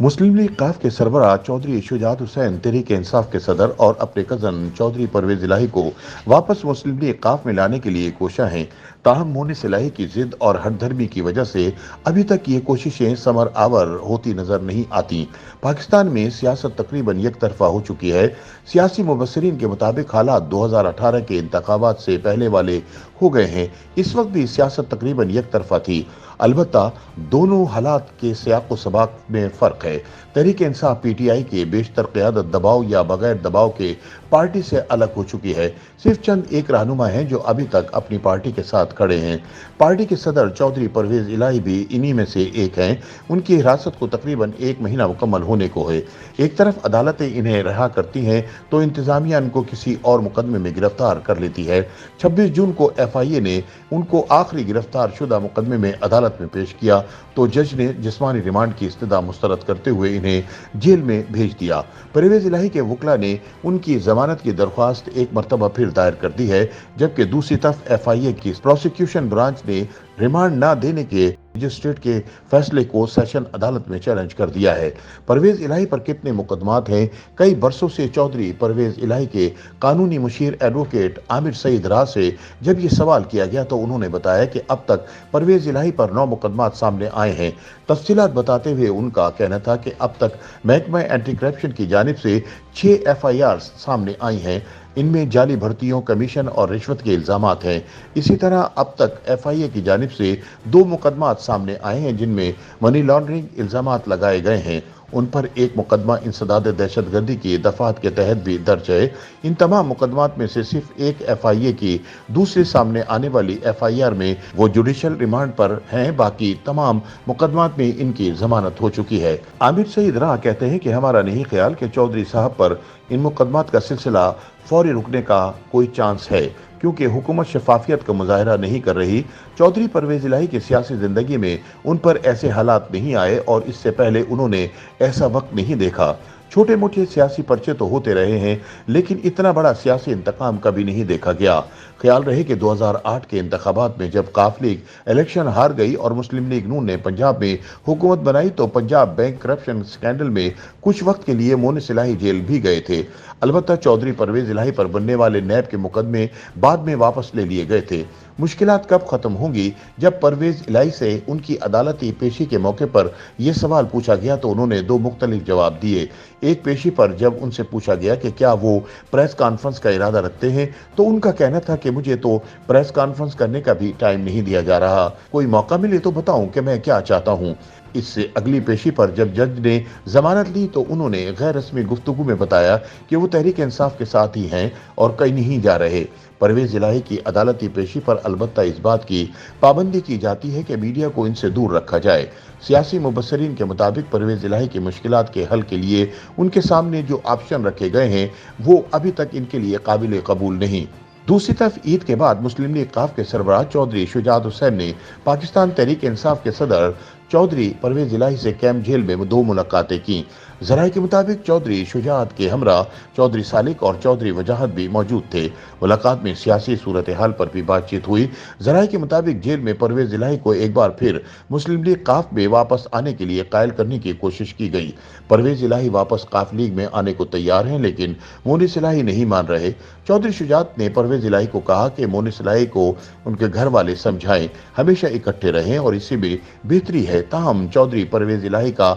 मुस्लिम league काफ के सरबराह चौधरी शुजात हुसैन तहरीक इंसाफ के सदर और अपने कजन चौधरी परवेज इलाही को वापस मुस्लिम लीग काफ में लाने के लिए कोशा हैं। ताहम मोनिस इलाही की जिद और हठधर्मी की वजह से अभी तक ये कोशिशें समर आवर होती नजर नहीं आती। पाकिस्तान में सियासत तकरीबन एक तरफा हो चुकी है। सियासी मुबस्सिरीन के मुताबिक हालात 2018 के इंतखाबात से पहले वाले हो गए हैं। इस वक्त भी सियासत तकरीबन एक तरफा थी। अलबत्ता दोनों हालात के सियाक व सबाक में फर्क है। तहरीक इंसाफ पीटीआई के बेशतर क़यादत दबाव या बगैर दबाव के पार्टी से अलग हो चुकी है। सिर्फ चंद एक रहनुमा हैं जो अभी तक अपनी पार्टी के साथ खड़े हैं। पार्टी के सदर चौधरी परवेज इलाही भी इन्हीं में से एक हैं। उनकी हिरासत को तकरीबन 1 महीना मुकम्मल होने को है। एक तरफ अदालतें इन्हें रिहा करती हैं तो इंतजामिया इनको किसी और मुकदमे में गिरफ्तार कर लेती है। 26 जून को FIA ने उनको आखिरी गिरफ्तार शुदा मुकदमे में अदालत में पेश किया तो जज ने जिस्मानी रिमांड की इस्तदा मुस्तरद करते हुए इन्हें जेल में भेज दिया। परवेज इलाही के वकला ने उनकी जमानत की दरख्वास्त एक मरतबा फिर दायर कर दी है, जबकि दूसरी तरफ FIA की प्रोसिक्यूशन ब्रांच ने रिमांड न देने के मजिस्ट्रेट के फैसले को सेशन अदालत में चैलेंज कर दिया है। परवेज इलाही पर कितने मुकदमात हैं? कई बरसों से चौधरी परवेज इलाही के कानूनी मुशीर एडवोकेट आमिर सईद राह से जब ये सवाल किया गया तो उन्होंने बताया कि अब तक परवेज इलाही पर 9 मुकदमात सामने आए हैं। तफसीलात बताते हुए उनका कहना था कि अब तक महकमा एंटी करप्शन की जानिब से 6 FIR सामने आई हैं। इनमें जाली भर्तियों, कमीशन और रिश्वत के इल्जामात हैं। इसी तरह अब तक FIA की जानिब से 2 मुकदमात सामने आए हैं जिनमें मनी लॉन्ड्रिंग इल्जामात लगाए गए हैं। उन पर एक मुकदमा इंसदाद दहशतगर्दी की दफात के तहत भी दर्ज है। इन तमाम मुकदमात में से सिर्फ एक FIA की दूसरे सामने आने वाली FIR में वो जुडिशल रिमांड पर हैं, बाकी तमाम मुकदमात में इनकी जमानत हो चुकी है। आमिर सईद राह कहते हैं कि हमारा नहीं ख्याल कि चौधरी साहब पर इन मुकदमात का सिलसिला फौरी रुकने का कोई चांस है, क्योंकि हुकूमत शफाफियत का मुजाहरा नहीं कर रही। चौधरी परवेज इलाही की सियासी जिंदगी में उन पर ऐसे हालात नहीं आए और इससे पहले उन्होंने ऐसा वक्त नहीं देखा। छोटे मोटे सियासी पर्चे तो होते रहे हैं, लेकिन इतना बड़ा सियासी इंतकाम कभी नहीं देखा गया। ख्याल रहे कि 2008 के इंतखाबात में जब काफ लीग इलेक्शन हार गई और मुस्लिम लीग नून ने पंजाब में हुकूमत बनाई तो पंजाब बैंक करप्शन स्कैंडल में कुछ वक्त के लिए मोनिस इलाही जेल भी गए थे। अलबत्ता चौधरी परवेज इलाही पर बनने वाले नैब के मुकदमे बाद में वापस ले लिए गए थे। मुश्किलात कब खत्म होंगी? जब परवेज इलाही से उनकी अदालती पेशी के मौके पर यह सवाल पूछा गया तो उन्होंने 2 मुख्तलिफ जवाब दिए। एक पेशी पर जब उनसे पूछा गया कि क्या वो प्रेस कॉन्फ्रेंस का इरादा रखते हैं तो उनका कहना था कि मुझे तो प्रेस कॉन्फ्रेंस करने का भी टाइम नहीं दिया जा रहा, कोई मौका मिले तो बताऊं कि मैं क्या चाहता हूं। इससे अगली पेशी पर जब जज ने जमानत ली तो उन्होंने गैर रस्मी गुफ्तगू में बताया कि वो तहरीक इंसाफ के साथ ही हैं और कहीं नहीं जा रहे। परवेज इलाही की अदालती पेशी पर अलबत्ता इस बात की पाबंदी की जाती है कि मीडिया को इनसे दूर रखा जाए। सियासी मुबस्सिरीन के मुताबिक परवेज इलाही की मुश्किलात के हल के लिए उनके सामने जो ऑप्शन रखे गए हैं वो अभी तक इनके लिए काबिल कबूल नहीं। दूसरी तरफ ईद के बाद मुस्लिम लीग काफ के सरबराह चौधरी शुजात हुसैन ने पाकिस्तान तहरीक इंसाफ के सदर चौधरी परवेज इलाही से कैंप जेल में 2 मुलाकातें की। जराये के मुताबिक चौधरी शुजात के हमरा चौधरी सालिक और चौधरी वजाहत भी मौजूद थे। मुलाकात में सियासी सूरत हाल पर भी बातचीत हुई। जराये के मुताबिक जेल में परवेज इलाही को एक बार फिर मुस्लिम लीग काफ में वापस आने के लिए कायल करने की कोशिश की गई। परवेज इलाही वापस काफ लीग में आने को तैयार हैं, लेकिन मोनिस इलाही नहीं मान रहे। चौधरी शुजात ने परवेज इलाही को कहा कि मोनिस इलाही को उनके घर वाले समझाएं, हमेशा इकट्ठे रहें और इसी में बेहतरी है। ताहम चौधरी परवेज इलाही का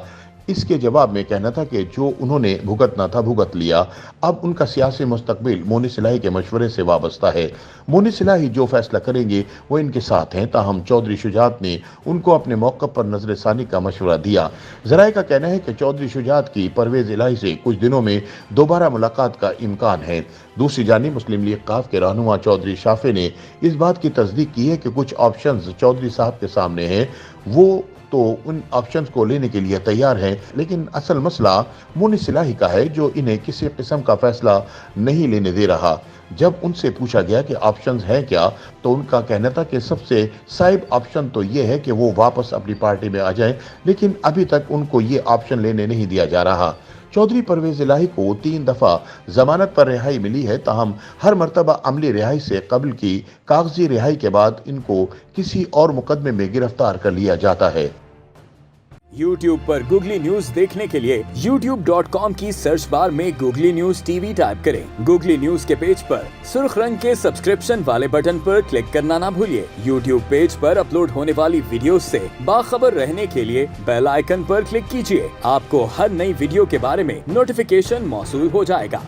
इसके जवाब में कहना था कि जो उन्होंने भुगतना था भुगत लिया, अब उनका सियासी मुस्तकबिल मोनिस इलाही के मशवरे से वाबस्ता है। मोनिस इलाही जो फैसला करेंगे वो इनके साथ हैं। ताहम चौधरी शुजात ने उनको अपने मौक़िफ़ पर नजर सानी का मशवरा दिया। जराये का कहना है कि चौधरी शुजात की परवेज इलाही से कुछ दिनों में दोबारा मुलाकात का इम्कान है। दूसरी जानिब मुस्लिम लीग काफ के रहनुमा चौधरी शाफे ने इस बात की तस्दीक की है कि कुछ ऑप्शंस चौधरी साहब के सामने हैं, वो तो उन ऑप्शंस को लेने के लिए तैयार हैं, लेकिन असल मसला मोनिस इलाही का है जो इन्हें किसी किस्म का फैसला नहीं लेने दे रहा। जब उनसे पूछा गया कि ऑप्शंस हैं क्या तो उनका कहना था कि सबसे साइब ऑप्शन तो ये है कि वो वापस अपनी पार्टी में आ जाएं, लेकिन अभी तक उनको ये ऑप्शन लेने नहीं दिया जा रहा। चौधरी परवेज इलाही को 3 दफा जमानत पर रिहाई मिली है, ताहम हर मरतबा अमली रिहाई से कबल की कागजी रिहाई के बाद इनको किसी और मुकदमे में गिरफ्तार कर लिया जाता है। YouTube पर गूगली न्यूज देखने के लिए youtube.com की सर्च बार में गूगली न्यूज टीवी टाइप करें। गूगली न्यूज के पेज पर सुर्ख रंग के सब्सक्रिप्शन वाले बटन पर क्लिक करना ना भूलिए। YouTube पेज पर अपलोड होने वाली वीडियो से बाखबर रहने के लिए बेल आइकन पर क्लिक कीजिए। आपको हर नई वीडियो के बारे में नोटिफिकेशन मौसूल हो जाएगा।